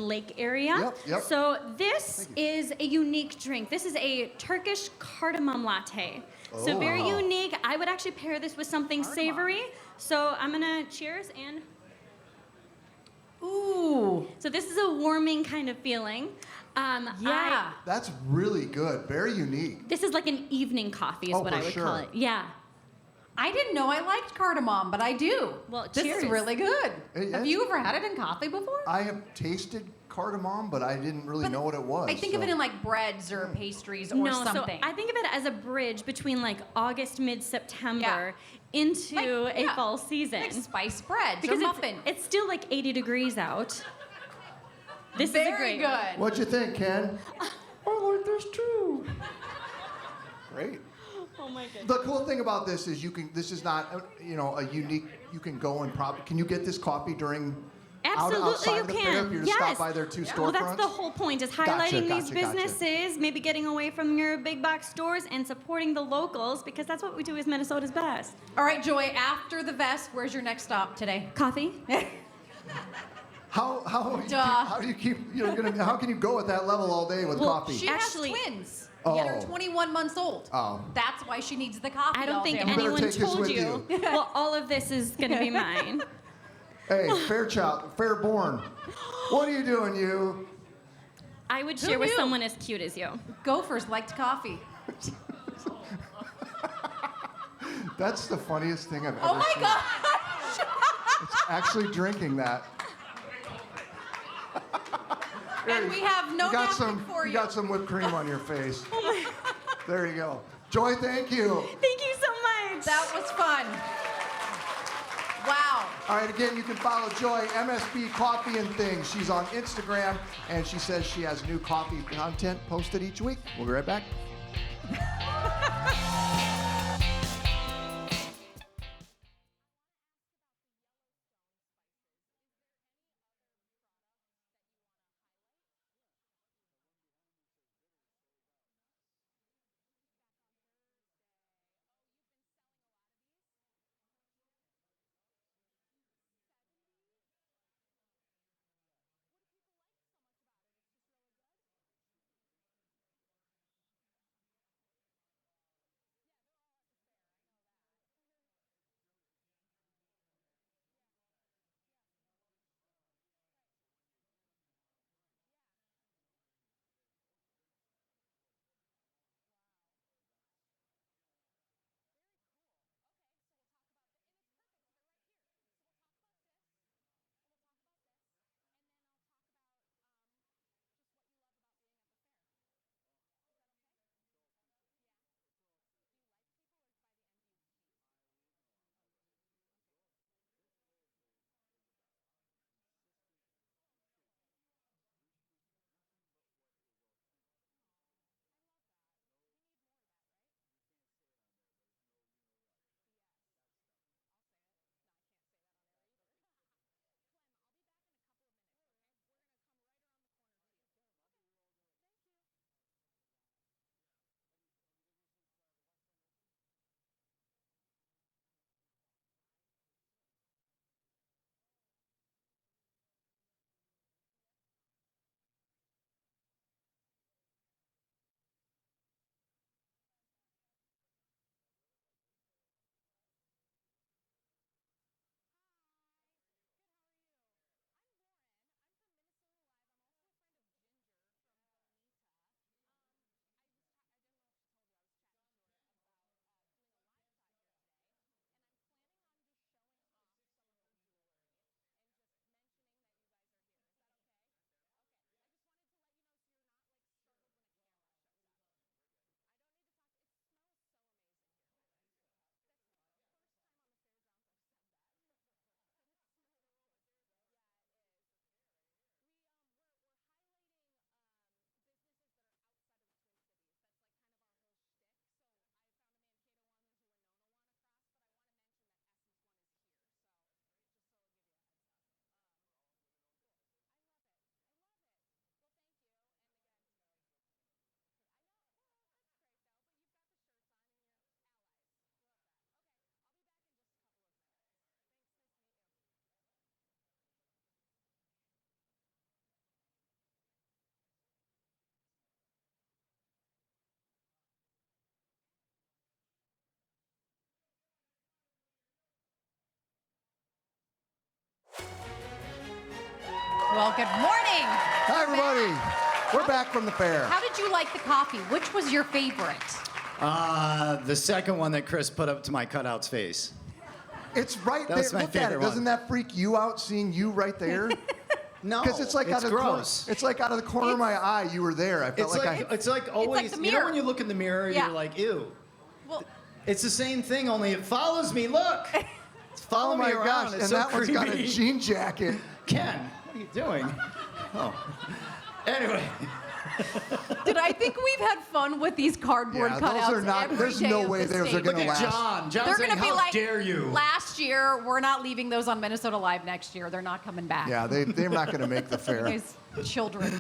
lake area. Yep. So this is a unique drink. This is a Turkish cardamom latte. So very unique. I would actually pair this with something savory. So I'm gonna cheers and. Ooh. So this is a warming kind of feeling. That's really good. Very unique. This is like an evening coffee is what I would call it. Yeah. I didn't know I liked cardamom, but I do. Well, this cheers. is really good. Have you ever had it in coffee before? I have tasted cardamom, but I didn't really know what it was. I think of it in like breads or pastries or something. So I think of it as a bridge between like August, mid-September into a fall season. Like spice bread because or muffin. It's still like 80 degrees out. This is a great good. What'd you think, Ken? I like this too. Great. Oh my goodness. The cool thing about this is this is not, a unique, you can go and can you get this coffee during outside of the fair if you just stop by their two storefronts? Well, that's the whole point, is highlighting these businesses, maybe getting away from your big box stores and supporting the locals, because that's what we do as Minnesota's best. All right, Joy, after the vest, where's your next stop today? Coffee. How do you keep, how can you go at that level all day with coffee? She has twins. Yet are 21 months old. That's why she needs the coffee. I don't think anyone told you. Well, all of this is going to be mine. Hey, Fairborn. What are you doing, you? I would share with someone as cute as you. Gophers liked coffee. That's the funniest thing I've ever seen. Oh my gosh! It's actually drinking that. And we have no napkin for you. You got some whipped cream on your face. There you go. Joy, thank you. Thank you so much. That was fun. Wow. All right, again, you can follow Joy, MSB Coffee and Things. She's on Instagram, and she says she has new coffee content posted each week. We'll be right back. Well, good morning. Hi, everybody. We're back from the fair. How did you like the coffee? Which was your favorite? The second one that Chris put up to my cutout's face. It's right That there. was my Look at favorite it. one. Doesn't that freak you out seeing you right there? No, Because it's like out of gross. it's like out of the corner of my eye. You were there. I felt It's like always. the You know mirror. when you look in the mirror, Yeah. you're like, ew. Well, It's the same thing, only it follows me. Look, it's following oh my me around. gosh! It's And so that one's got a creepy. jean jacket. Ken, what are you doing? Oh. Anyway. I think we've had fun with these cardboard Yeah, cutouts. those are not. every There's day no of way the those are state. going to Look at last. John. John They're saying, going to be how like, dare you? last year, we're not leaving those on Minnesota Live next year. They're not coming back. Yeah, they're not going to make the fair. Guys, children.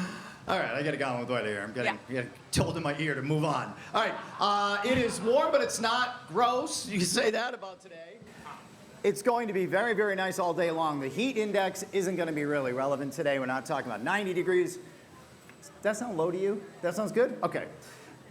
All right, I got to go on with what here. I'm getting Yeah. told in my ear to move on. All right, it is warm, but it's not gross. You can say that about today. It's going to be very, very nice all day long. The heat index isn't going to be really relevant today. We're not talking about 90 degrees. Does that sound low to you? That sounds good? Okay.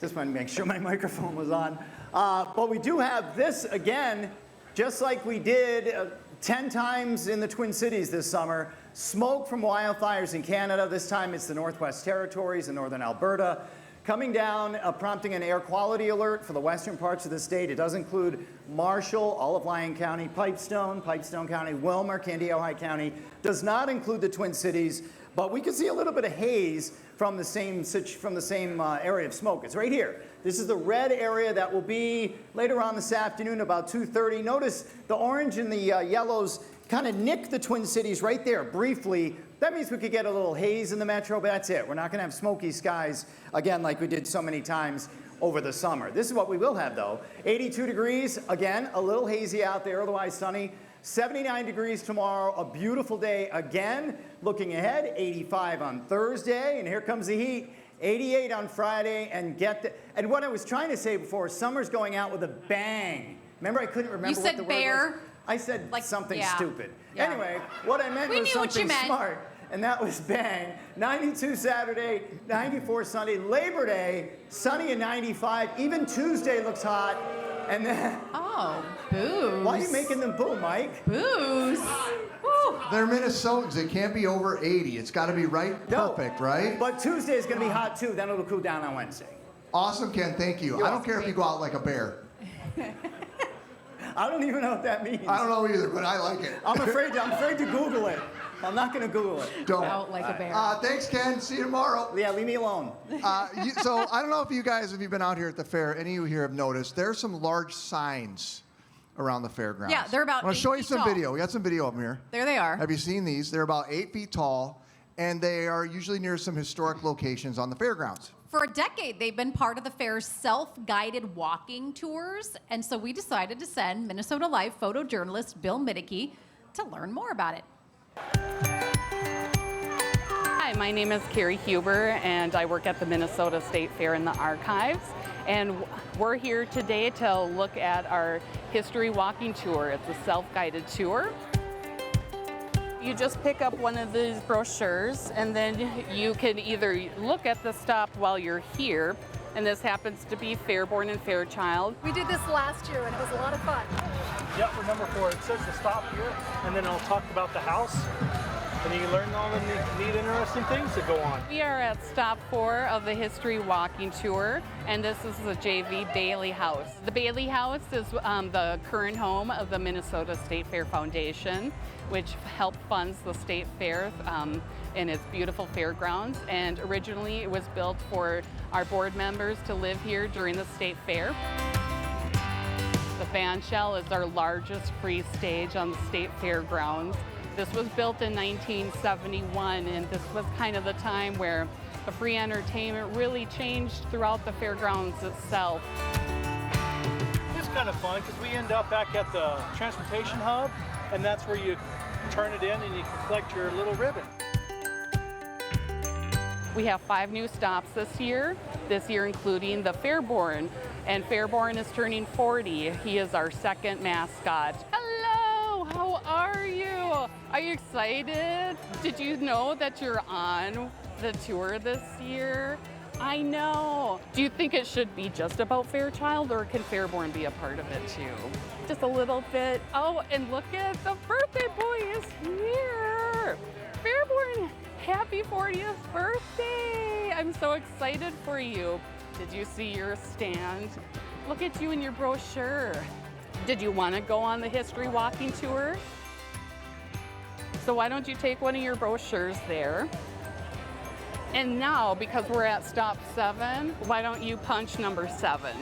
Just wanted to make sure my microphone was on. But we do have this again, just like we did 10 times in the Twin Cities this summer. Smoke from wildfires in Canada. This time it's the Northwest Territories and Northern Alberta. Coming down, prompting an air quality alert for the western parts of the state. It does include Marshall, all of Lyon County, Pipestone County, Willmar, Candy-Ojai County. Does not include the Twin Cities, but we can see a little bit of haze from the same area of smoke. It's right here. This is the red area that will be later on this afternoon, about 2:30. Notice the orange and the yellows kind of nick the Twin Cities right there briefly. That means we could get a little haze in the metro, but that's it. We're not going to have smoky skies again like we did so many times over the summer. This is what we will have, though. 82 degrees, again, a little hazy out there, otherwise sunny. 79 degrees tomorrow, a beautiful day again. Looking ahead, 85 on Thursday, and here comes the heat. 88 on Friday, and what I was trying to say before, summer's going out with a bang. Remember, I couldn't remember You what said the word bear. was. I said Like, something yeah. stupid. Yeah. Anyway, what I meant We was knew what you something meant. smart, and that was bang. 92 Saturday, 94 Sunday, Labor Day, sunny and 95. Even Tuesday looks hot, and then. Oh, booze. Why are you making them boo, Mike? Booze. Woo. They're Minnesotans. It can't be over 80. It's got to be perfect, right? But Tuesday is going to be hot too. Then it'll cool down on Wednesday. Awesome, Ken. Thank you. I don't care if you go out like a bear. I don't even know what that means. I don't know either, but I like it. I'm afraid to Google it. I'm not going to Google it. Don't. Out like a bear. Thanks, Ken. See you tomorrow. Yeah, leave me alone. So I don't know if you guys, if you've been out here at the fair, any of you here have noticed, there's some large signs around the fairgrounds. Yeah, they're about I want 8 to show you feet some tall. video. We got some video of them here. There they are. Have you seen these? They're about 8 feet tall, and they are usually near some historic locations on the fairgrounds. For a decade, they've been part of the fair's self-guided walking tours, and so we decided to send Minnesota Live photojournalist Bill Middeke to learn more about it. Hi, my name is Carrie Huber, and I work at the Minnesota State Fair in the archives. And we're here today to look at our history walking tour. It's a self-guided tour. You just pick up one of these brochures, and then you can either look at the stop while you're here, and this happens to be Fairborn and Fairchild. We did this last year and it was a lot of fun. Yep, for number 4, it says to stop here, and then I'll talk about the house, and you can learn all the neat, interesting things that go on. We are at stop 4 of the history walking tour, and this is the JV Bailey House. The Bailey House is the current home of the Minnesota State Fair Foundation, which helped funds the state fair in its beautiful fairgrounds. And originally it was built for our board members to live here during the state fair. The fan shell is our largest free stage on the state fairgrounds. This was built in 1971, and this was kind of the time where the free entertainment really changed throughout the fairgrounds itself. It's kind of fun because we end up back at the transportation hub, and that's where you turn it in and you can collect your little ribbon. We have 5 new stops this year including the Fairborn, and Fairborn is turning 40. He is our second mascot. Hello, how are you? Are you excited? Did you know that you're on the tour this year? I know. Do you think it should be just about Fairchild, or can Fairborn be a part of it too? Just a little bit. Oh, and look at the birthday boy is here. Fairborn Happy 40th birthday! I'm so excited for you. Did you see your stand? Look at you in your brochure. Did you want to go on the history walking tour? So why don't you take one of your brochures there? And now, because we're at stop 7, why don't you punch number 7?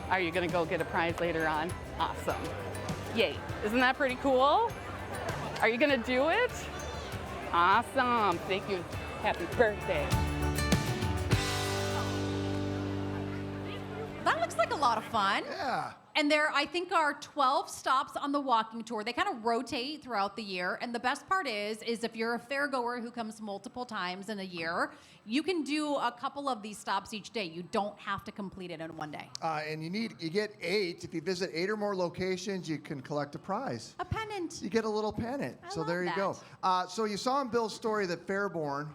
Are you gonna go get a prize later on? Awesome. Yay. Isn't that pretty cool? Are you gonna do it? Awesome. Thank you. Happy birthday. That looks like a lot of fun. Yeah. And there, I think, are 12 stops on the walking tour. They kind of rotate throughout the year. And the best part is if you're a fair goer who comes multiple times in a year, you can do a couple of these stops each day. You don't have to complete it in one day. And you get 8. If you visit 8 or more locations, you can collect a prize. A pennant. You get a little pennant. So love there you go. So you saw in Bill's story that Fairborn,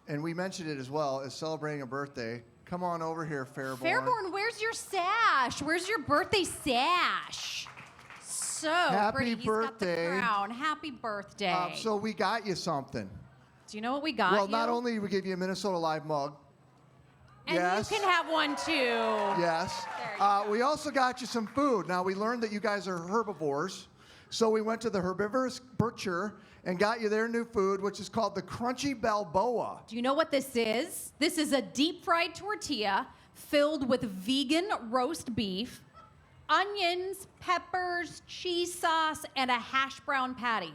and we mentioned it as well, is celebrating a birthday. Come on over here, Fairborn. Fairborn, where's your sash? Where's your birthday sash? So Happy pretty. birthday. He's got the crown. Happy birthday. So we got you something. Do you know what we got Well, you? not only did we give you a Minnesota Live mug. And yes. you can have one too. Yes. There you go. We also got you some food. Now, we learned that you guys are herbivores, so we went to the herbivorous butcher and got you their new food, which is called the Crunchy Balboa. Do you know what this is? This is a deep-fried tortilla filled with vegan roast beef, onions, peppers, cheese sauce, and a hash brown patty.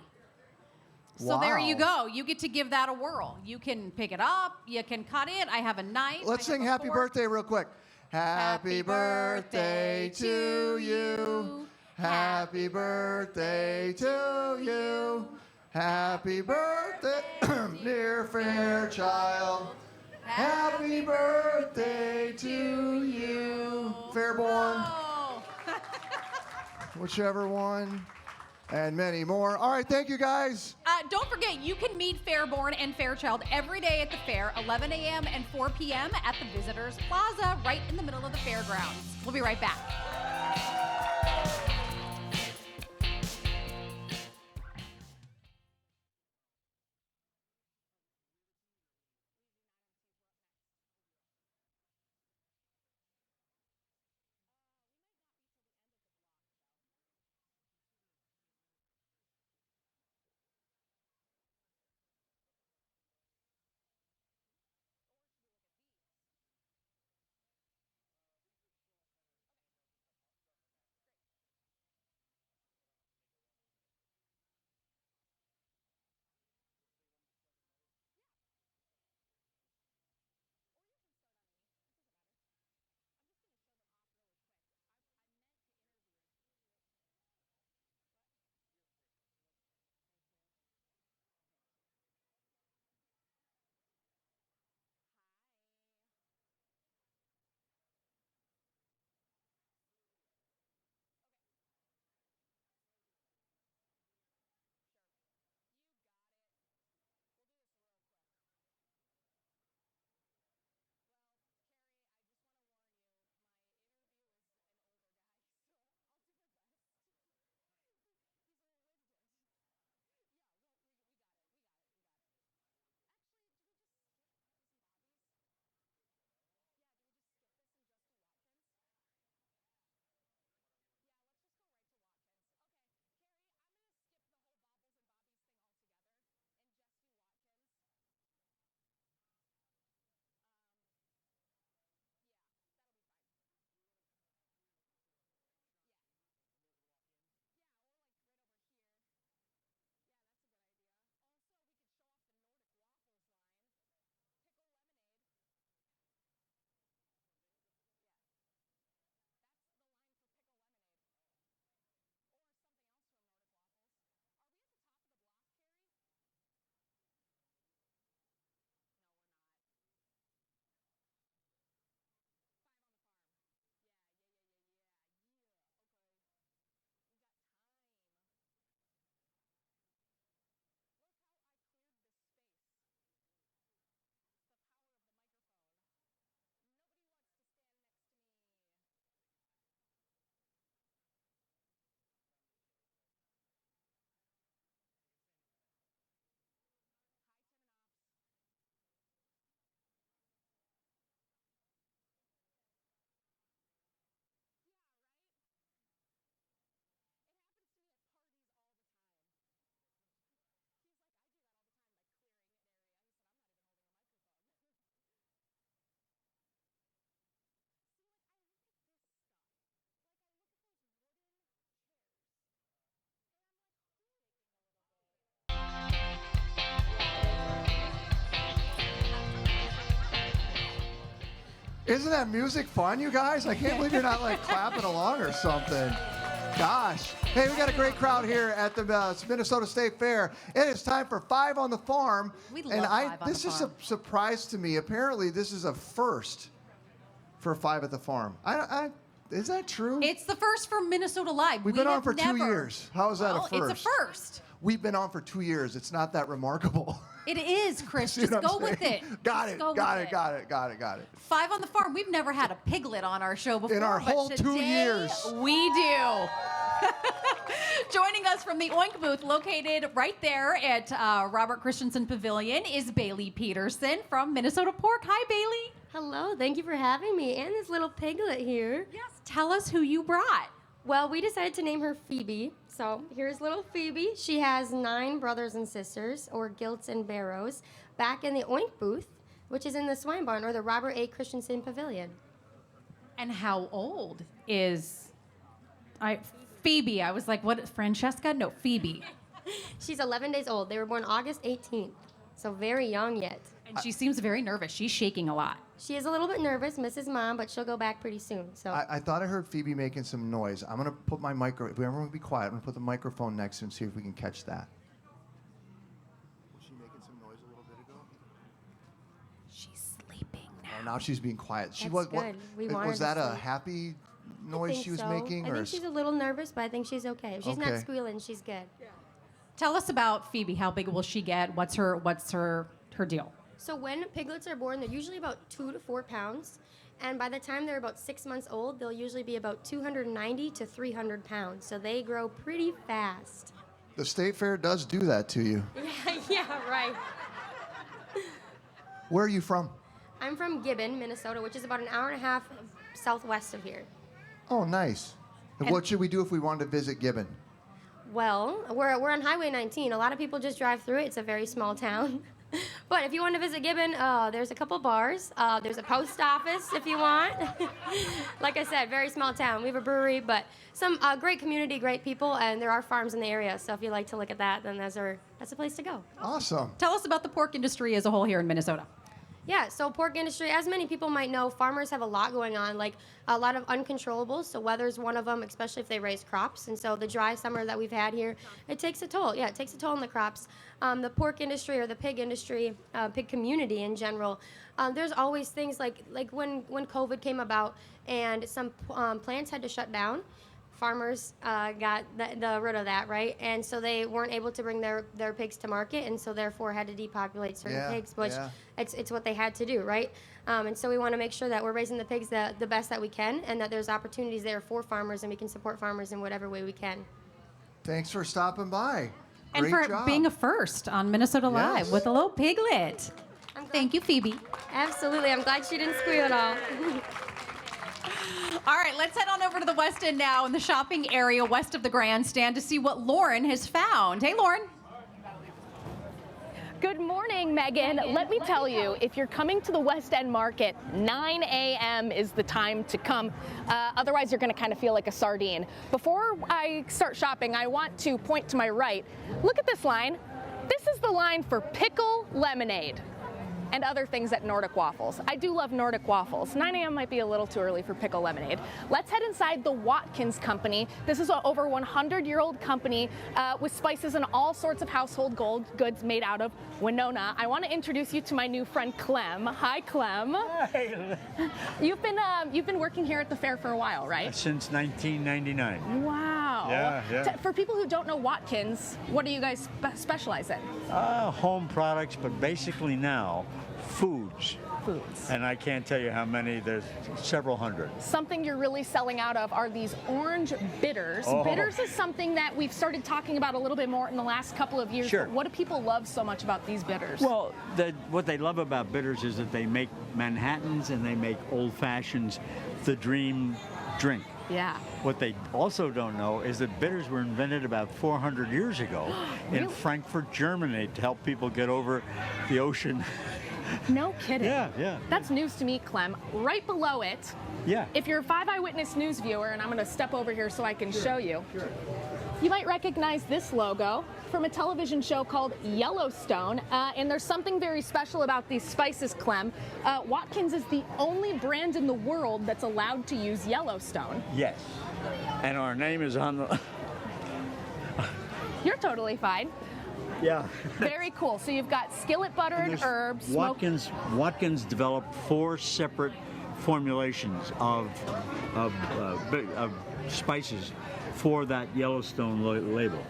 So there you Wow. go. You get to give that a whirl. You can pick it up. You can cut it. I have a knife. Let's I have sing a Happy fork. Birthday real quick. Happy birthday to you. Happy birthday to you. Happy birthday, dear Fairchild. Happy birthday to you. Fairborn, Oh. whichever one, and many more. All right, thank you guys. Don't forget, you can meet Fairborn and Fairchild every day at the fair, 11 a.m. and 4 p.m. at the Visitors Plaza, right in the middle of the fairgrounds. We'll be right back. Isn't that music fun, you guys? I can't believe you're not like clapping along or something. Gosh. Hey, we got a great crowd here at the Minnesota State Fair. It is time for 5 on the Farm. We love 5 on the This is a Farm. surprise to me. Apparently, this is a first for 5 at the Farm. Is that true? It's the first for Minnesota Live. We've been on for 2 years. How is that a first? It's a first. We've been on for 2 years. It's not that remarkable. It is, Chris. See Just what I'm go with saying? it. Got Just it. go Got with it. Got it. Got it. Got it. 5 on the Farm. We've never had a piglet on our show before. In our but whole 2 today years. We do. Joining us from the Oink booth, located right there at Robert Christensen Pavilion, is Bailey Peterson from Minnesota Pork. Hi, Bailey. Hello, thank you for having me and this little piglet here. Yes. Tell us who you brought. Well, we decided to name her Phoebe. So here's little Phoebe. She has 9 brothers and sisters, or gilts and barrows, back in the Oink booth, which is in the swine barn, or the Robert A. Christensen Pavilion. And how old is Phoebe? I was like, what, Francesca? No, Phoebe. She's 11 days old. They were born August 18th, so very young yet. And she seems very nervous. She's shaking a lot. She is a little bit nervous, Mrs. Mom, but she'll go back pretty soon. So I thought I heard Phoebe making some noise. I'm going to put my if everyone be quiet, I'm going to put the microphone next to her and see if we can catch that. Was she making some noise a little bit ago? She's sleeping now. Oh, now she's being quiet. She That's good. We want was her to that a sleep. happy I noise think she was so. making? I think she's a little nervous, but I think she's okay. If she's Okay. not squealing, she's good. Tell us about Phoebe. How big will she get? What's her deal? So when piglets are born, they're usually about 2 to 4 pounds. And by the time they're about 6 months old, they'll usually be about 290 to 300 pounds. So they grow pretty fast. The State Fair does do that to you. Yeah, right. Where are you from? I'm from Gibbon, Minnesota, which is about an hour and a half southwest of here. Oh, nice. And what should we do if we wanted to visit Gibbon? Well, we're on Highway 19. A lot of people just drive through it. It's a very small town. But if you want to visit Gibbon, there's a couple bars. There's a post office if you want. Like I said, very small town. We have a brewery, but some great community, great people, and there are farms in the area. So if you like to look at that, then that's a place to go. Awesome. Tell us about the pork industry as a whole here in Minnesota. Yeah, so pork industry, as many people might know, farmers have a lot going on, like a lot of uncontrollables. So weather's one of them, especially if they raise crops. And so the dry summer that we've had here, it takes a toll. Yeah, it takes a toll on the crops. The pork industry or the pig industry, pig community in general, there's always things like when COVID came about and some plants had to shut down. Farmers got the rid of that, right? And so they weren't able to bring their pigs to market, and so therefore had to depopulate certain pigs, which it's what they had to do, right? And so we want to make sure that we're raising the pigs the best that we can, and that there's opportunities there for farmers, and we can support farmers in whatever way we can. Thanks for stopping by. And Great for job. being a first on Minnesota Live Yes. with a little piglet. I'm glad- Thank you, Phoebe. Absolutely. I'm glad she didn't squeal at all. All right, let's head on over to the West End now in the shopping area west of the grandstand to see what Lauren has found. Hey, Lauren. Good morning, Megan. Let me tell you, if you're coming to the West End Market, 9 a.m. is the time to come. Otherwise, you're going to kind of feel like a sardine. Before I start shopping, I want to point to my right. Look at this line. This is the line for pickle lemonade and other things at Nordic Waffles. I do love Nordic Waffles. 9 a.m. might be a little too early for pickle lemonade. Let's head inside the Watkins Company. This is an over 100-year-old company with spices and all sorts of household goods made out of Winona. I want to introduce you to my new friend Clem. Hi, Clem. Hi. You've been working here at the fair for a while, right? Since 1999. Wow. Yeah. For people who don't know Watkins, what do you guys specialize in? Home products, but basically now, foods. Foods. And I can't tell you how many, there's several hundred. Something you're really selling out of are these orange bitters. Oh. Bitters is something that we've started talking about a little bit more in the last couple of years. Sure. But what do people love so much about these bitters? Well, what they love about bitters is that they make Manhattans and they make Old Fashions the dream drink. yeah. What they also don't know is that bitters were invented about 400 years ago in Really? Frankfurt, Germany, to help people get over the ocean. No kidding. Yeah. That's news to me, Clem. Right below it, Yeah. if you're a 5 Eyewitness News viewer, and I'm going to step over here so I can show you. You might recognize this logo from a television show called Yellowstone, and there's something very special about these spices, Clem. Watkins is the only brand in the world that's allowed to use Yellowstone. Yes. And our name is on the... You're totally fine. Yeah. Very cool. So you've got skillet buttered herbs. Watkins developed 4 separate formulations of spices for that Yellowstone label.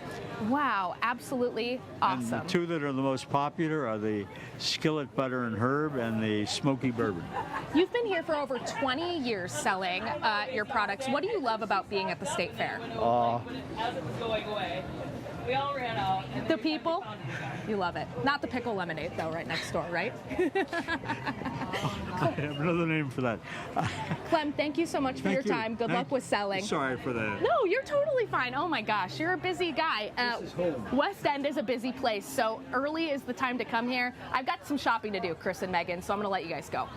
Wow, absolutely awesome. And the 2 that are the most popular are the skillet butter and herb and the smoky bourbon. You've been here for over 20 years selling your products. What do you love about being at the State Fair? As it was going away, we all ran out. And The people? You love it. Not the pickle lemonade, though, right next door, right? I have another name for that. Clem, thank you so much for your time. Good luck with selling. Sorry for that. No, you're totally fine. Oh my gosh, you're a busy guy. This is home. West End is a busy place, so early is the time to come here. I've got some shopping to do, Chris and Megan, so I'm going to let you guys go.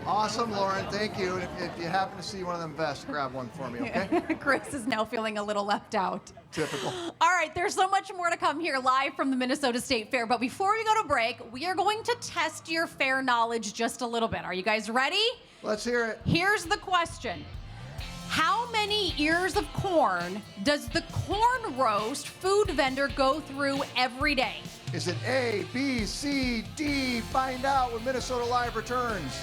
Awesome, Lauren. Thank you. And if you happen to see one of them vests, grab one for me, okay? Chris is now feeling a little left out. Typical. All right, there's so much more to come here live from the Minnesota State Fair. But before we go to break, we are going to test your fair knowledge just a little bit. Are you guys ready? Let's hear it. Here's the question. How many ears of corn does the corn roast food vendor go through every day? Is it A, B, C, D? Find out when Minnesota Live returns.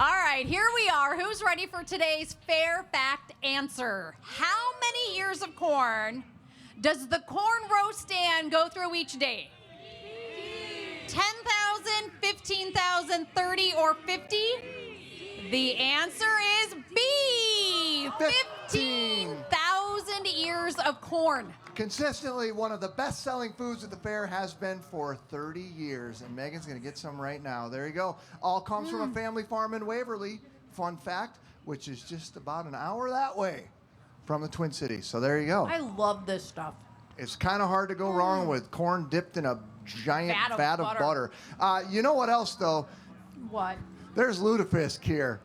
All right, here we are. Who's ready for today's fair fact answer? How many ears of corn does the corn roast stand go through each day? 10,000, 15,000, 30, or 50? The answer is B. 15,000 ears of corn. Consistently one of the best-selling foods at the fair has been for 30 years. And Megan's going to get some right now. There you go. All comes from a family farm in Waverly. Fun fact, which is just about an hour that way from the Twin Cities. So there you go. I love this stuff. It's kind of hard to go wrong with corn dipped in a giant vat of butter. You know what else, though? What? There's Lutefisk here.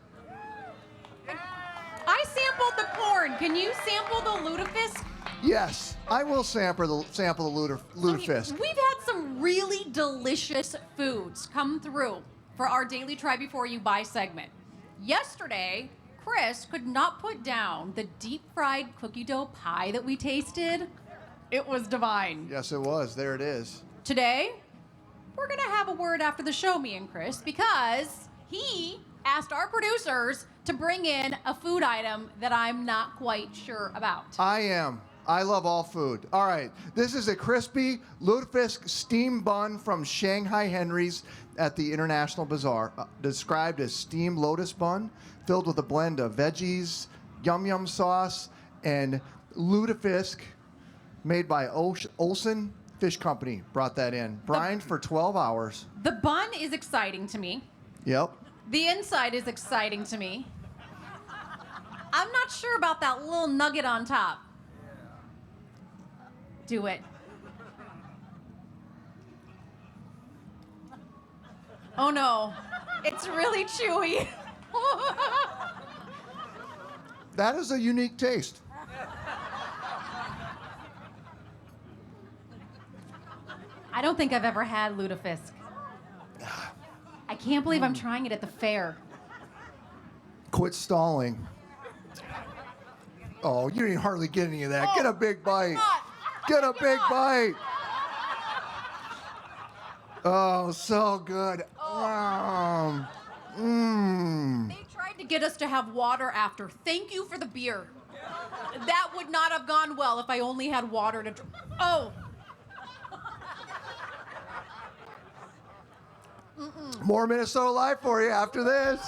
I sampled the corn. Can you sample the Lutefisk? Yes, I will sample the Lutefisk. We've had some really delicious foods come through for our daily Try Before You Buy segment. Yesterday, Chris could not put down the deep-fried cookie dough pie that we tasted. It was divine. Yes, it was. There it is. Today, we're going to have a word after the show, me and Chris, because he asked our producers to bring in a food item that I'm not quite sure about. I am. I love all food. All right. This is a crispy Lutefisk steam bun from Shanghai Henry's at the International Bazaar. Described as steamed lotus bun, filled with a blend of veggies, yum-yum sauce, and Lutefisk, made by Olsen Fish Company. Brought that in. Brined for 12 hours. The bun is exciting to me. Yep. The inside is exciting to me. I'm not sure about that little nugget on top. Do it. Oh no, it's really chewy. That is a unique taste. I don't think I've ever had Lutefisk. I can't believe I'm trying it at the fair. Quit stalling. Oh, you didn't hardly get any of that. Get a big bite. Get a big bite. Oh, so good. They tried to get us to have water after. Thank you for the beer. That would not have gone well if I only had water to drink. Oh. More Minnesota Live for you after this.